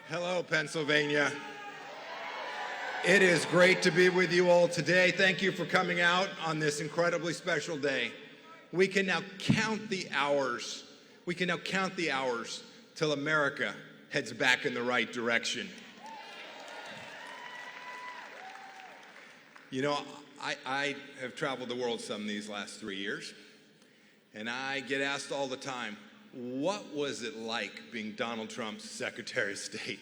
Hello, Pennsylvania. It is great to be with you all today. Thank you for coming out on this incredibly special day. We can now count the hours. We can now count the hours till America heads back in the right direction. You know, I have traveled the world some these last 3 years, and I get asked all the time, what was it like being Donald Trump's Secretary of State?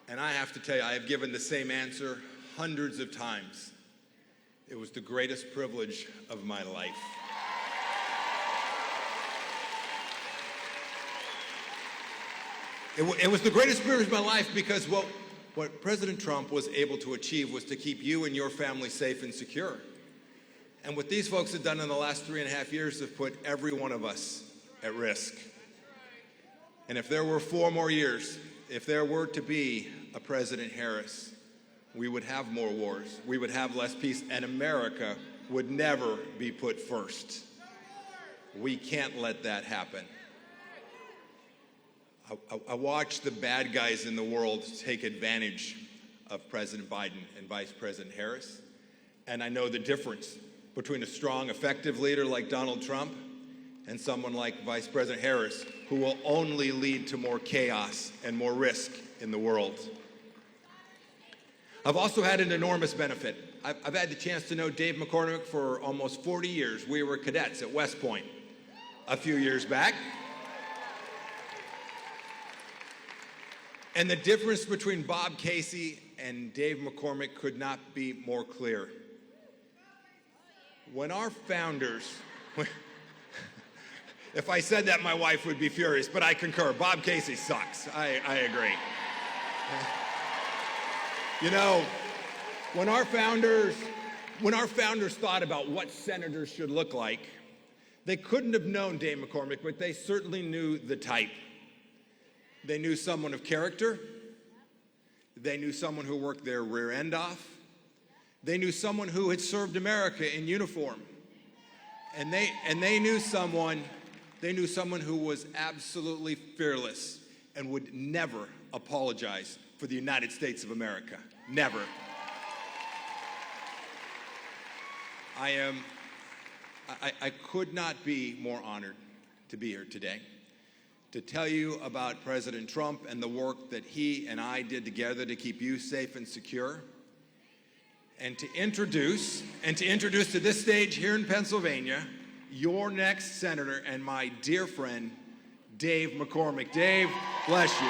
And I have to tell you, I have given the same answer hundreds of times. It was the greatest privilege of my life. It was the greatest privilege of my life because what President Trump was able to achieve was to keep you and your family safe and secure. And what these folks have done in the last 3.5 years have put every one of us at risk. And if there were 4 more years, if there were to be a President Harris, we would have more wars, we would have less peace, and America would never be put first. We can't let that happen. I watch the bad guys in the world take advantage of President Biden and Vice President Harris, and I know the difference between a strong, effective leader like Donald Trump and someone like Vice President Harris, who will only lead to more chaos and more risk in the world. I've also had an enormous benefit. I've had the chance to know Dave McCormick for almost 40 years. We were cadets at West Point a few years back. And the difference between Bob Casey and Dave McCormick could not be more clear. When our founders, if I said that, my wife would be furious, but I concur. Bob Casey sucks. I agree. You know, when our founders thought about what senators should look like, they couldn't have known Dave McCormick, but they certainly knew the type. They knew someone of character. They knew someone who worked their rear end off. They knew someone who had served America in uniform. And they knew someone who was absolutely fearless and would never apologize for the United States of America. Never. I could not be more honored to be here today to tell you about President Trump and the work that he and I did together to keep you safe and secure, and to introduce to this stage here in Pennsylvania your next senator and my dear friend, Dave McCormick. Dave, bless you.